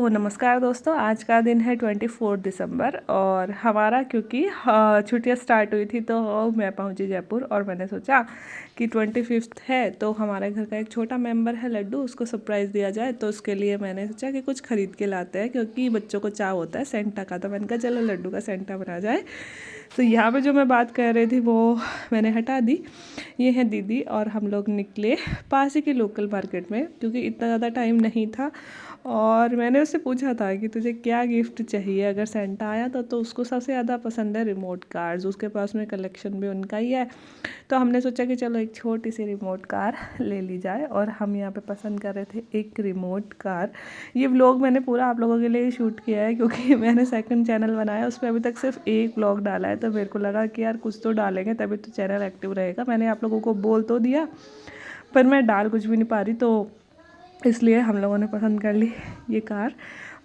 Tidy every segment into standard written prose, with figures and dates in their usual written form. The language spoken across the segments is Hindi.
तो नमस्कार दोस्तों, आज का दिन है 24 दिसंबर और हमारा क्योंकि छुट्टियां स्टार्ट हुई थी तो मैं पहुंची जयपुर और मैंने सोचा कि 25 है तो हमारे घर का एक छोटा मेंबर है लड्डू, उसको सरप्राइज़ दिया जाए। तो उसके लिए मैंने सोचा कि कुछ ख़रीद के लाते हैं क्योंकि बच्चों को चाव होता है सेंटा का। तो मैंने कहा चलो लड्डू का सेंटा बना जाए। तो यहाँ पे जो मैं बात कर रही थी वो मैंने हटा दी। ये है दीदी और हम लोग निकले पास ही के लोकल मार्केट में क्योंकि इतना ज़्यादा टाइम नहीं था। और मैंने उससे पूछा था कि तुझे क्या गिफ्ट चाहिए अगर सेंटा आया तो उसको सबसे ज़्यादा पसंद है रिमोट कार्स, उसके पास में कलेक्शन भी उनका ही है। तो हमने सोचा कि चलो एक छोटी सी रिमोट कार ले ली जाए और हम यहाँ पे पसंद कर रहे थे एक रिमोट कार। ये व्लॉग मैंने पूरा आप लोगों के लिए शूट किया है क्योंकि मैंने सेकंड चैनल बनाया, उस पर अभी तक सिर्फ एक व्लॉग डाला है। तो मेरे को लगा कि यार कुछ तो डालेंगे तभी तो चैनल एक्टिव रहेगा। मैंने आप लोगों को बोल तो दिया पर मैं डाल कुछ भी नहीं पा रही, तो इसलिए हम लोगों ने पसंद कर ली ये कार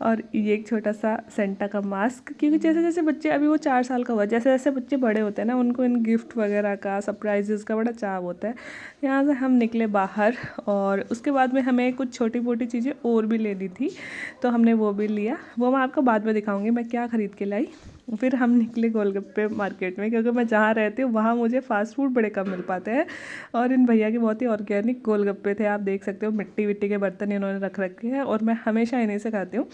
और ये एक छोटा सा सेंटा का मास्क। क्योंकि जैसे जैसे बच्चे, अभी वो 4 साल का हुआ, जैसे जैसे बच्चे बड़े होते हैं ना उनको इन गिफ्ट वगैरह का, सरप्राइजेस का बड़ा चाव होता है। यहाँ से हम निकले बाहर और उसके बाद में हमें कुछ छोटी मोटी चीज़ें और भी लेनी थी तो हमने वो भी लिया। वो मैं आपको बाद में दिखाऊंगी मैं क्या ख़रीद के लाई। फिर हम निकले गोलगप्पे मार्केट में क्योंकि मैं जहाँ रहती हूँ वहाँ मुझे फ़ास्ट फूड बड़े कम मिल पाते हैं और इन भैया के बहुत ही ऑर्गेनिक गोलगप्पे थे। आप देख सकते हो मिट्टी विट्टी के बर्तन इन्होंने रख रखे हैं और मैं हमेशा इन्हीं से खाती हूँ।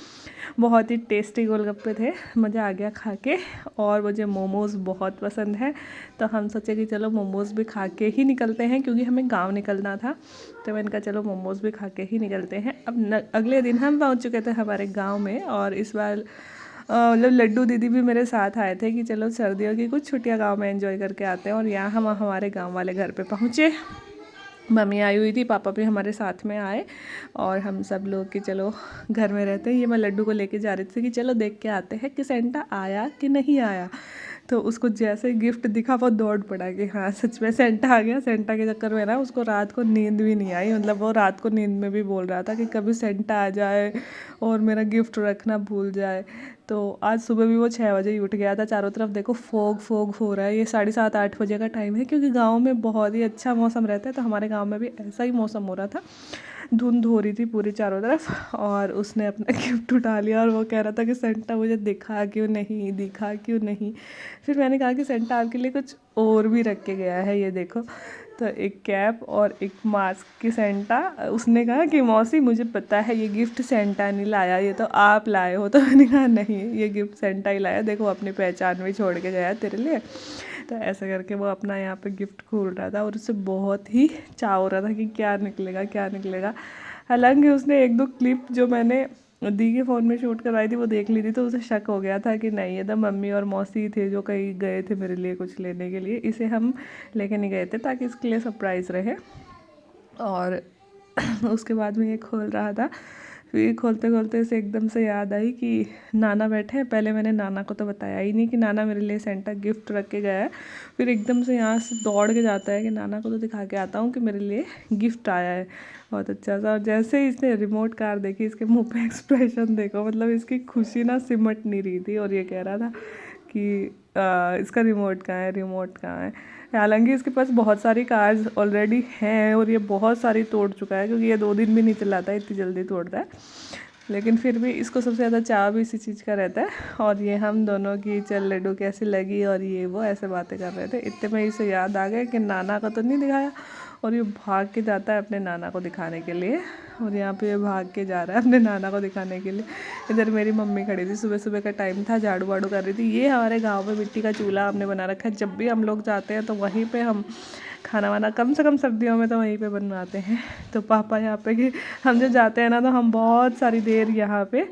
बहुत ही टेस्टी गोलगप्पे थे, मज़ा आ गया खा के। और मुझे मोमोज़ बहुत पसंद है तो हम सोचे कि चलो मोमोज़ भी खा के ही निकलते हैं क्योंकि हमें गाँव निकलना था। तो मैंने कहा चलो मोमोज़ भी खा के ही निकलते हैं। अब अगले दिन हम पहुँच चुके थे हमारे गाँव में और इस बार मतलब लड्डू दीदी भी मेरे साथ आए थे कि चलो सर्दियों की कुछ छुट्टियां गांव में एंजॉय करके आते हैं। और यहाँ हम हमारे गांव वाले घर पे पहुँचे, मम्मी आई हुई थी, पापा भी हमारे साथ में आए और हम सब लोग कि चलो घर में रहते हैं। ये मैं लड्डू को लेके जा रही थी कि चलो देख के आते हैं कि सेंटा आया कि नहीं आया। तो उसको जैसे गिफ्ट दिखा वो दौड़ पड़ा कि हाँ सच में सेंटा आ गया। सेंटा के चक्कर में ना उसको रात को नींद भी नहीं आई, मतलब वो रात को नींद में भी बोल रहा था कि कभी सेंटा आ जाए और मेरा गिफ्ट रखना भूल जाए। तो आज सुबह भी वो 6 बजे ही उठ गया था। चारों तरफ देखो फोग फोग हो रहा है, ये 7:30-8 बजे का टाइम है क्योंकि गाँव में बहुत ही अच्छा मौसम रहता है। तो हमारे गाँव में भी ऐसा ही मौसम हो रहा था, धुंध हो रही थी पूरी चारों तरफ। और उसने अपना गिफ्ट उठा लिया और वो कह रहा था कि सेंटा मुझे दिखा क्यों नहीं, दिखा क्यों नहीं। फिर मैंने कहा कि सेंटा आपके लिए कुछ और भी रख के गया है, ये देखो। तो एक कैप और एक मास्क की सेंटा। उसने कहा कि मौसी मुझे पता है ये गिफ्ट सेंटा नहीं लाया, ये तो आप लाए हो। तो मैंने कहा नहीं, ये गिफ्ट सेंटा ही लाया, देखो अपनी पहचान भी छोड़ के गया तेरे लिए। तो ऐसा करके वो अपना यहाँ पे गिफ्ट खोल रहा था और उससे बहुत ही चाव हो रहा था कि क्या निकलेगा क्या निकलेगा। हालांकि उसने एक दो क्लिप जो मैंने दी के फ़ोन में शूट करवाई थी वो देख ली थी तो उसे शक हो गया था कि नहीं ये तो मम्मी और मौसी थे जो कहीं गए थे मेरे लिए कुछ लेने के लिए, इसे हम लेके नहीं गए थे ताकि इसके लिए सरप्राइज़ रहे। और उसके बाद में ये खोल रहा था, फिर खोलते खोलते इसे एकदम से याद आई कि नाना बैठे हैं। पहले मैंने नाना को तो बताया ही नहीं कि नाना मेरे लिए सेंटा गिफ्ट रख के गया है। फिर एकदम से यहाँ से दौड़ के जाता है कि नाना को तो दिखा के आता हूँ कि मेरे लिए गिफ्ट आया है बहुत अच्छा सा। और जैसे ही इसने रिमोट कार देखी, इसके मुंह पे एक्सप्रेशन देखो, मतलब इसकी खुशी ना सिमट नहीं रही थी और ये कह रहा था कि इसका रिमोट कहाँ है, रिमोट कहाँ है। हालांकि इसके पास बहुत सारी कार्स ऑलरेडी हैं और ये बहुत सारी तोड़ चुका है क्योंकि ये 2 दिन भी नहीं चलाता है, इतनी जल्दी तोड़ता है। लेकिन फिर भी इसको सबसे ज़्यादा चाव भी इसी चीज़ का रहता है। और ये हम दोनों की चल लड्डू कैसी लगी और ये वो ऐसे बातें कर रहे थे। इतने में इसे याद आ गया कि नाना का तो नहीं दिखाया और ये भाग के जाता है अपने नाना को दिखाने के लिए। और यहाँ पे ये भाग के जा रहा है अपने नाना को दिखाने के लिए। इधर मेरी मम्मी खड़ी थी, सुबह सुबह का टाइम था, झाड़ू वाड़ू कर रही थी। ये हमारे गांव में मिट्टी का चूल्हा हमने बना रखा है, जब भी हम लोग जाते हैं तो वहीं पे हम खाना वाना कम से कम सर्दियों में तो वहीं पे बनवाते हैं। तो पापा यहाँ पे कि हम जब जाते हैं ना तो हम बहुत सारी देर यहाँ पे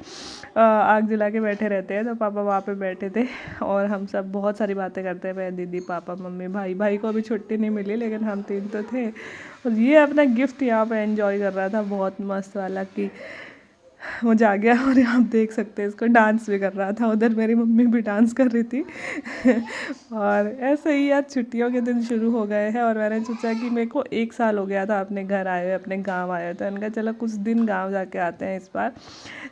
आग जला के बैठे रहते हैं। तो पापा वहाँ पे बैठे थे और हम सब बहुत सारी बातें करते हैं, मैं, दीदी, पापा, मम्मी, भाई। भाई को अभी छुट्टी नहीं मिली लेकिन हम 3 तो थे। और ये अपना गिफ्ट यहाँ पे एंजॉय कर रहा था बहुत मस्त वाला कि मजा आ गया। और आप देख सकते हैं इसको डांस भी कर रहा था, उधर मेरी मम्मी भी डांस कर रही थी। और ऐसे ही आज छुट्टियों के दिन शुरू हो गए हैं और मैंने सोचा कि मेरे को 1 साल हो गया था अपने घर आए हुए, अपने गांव आए हुए। तो मैंने कहा चलो कुछ दिन गांव जाके आते हैं इस बार।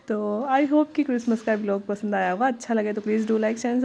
तो आई होप कि क्रिसमस का व्लॉग पसंद आया होगा। अच्छा लगे तो प्लीज़ डू लाइक शेयर।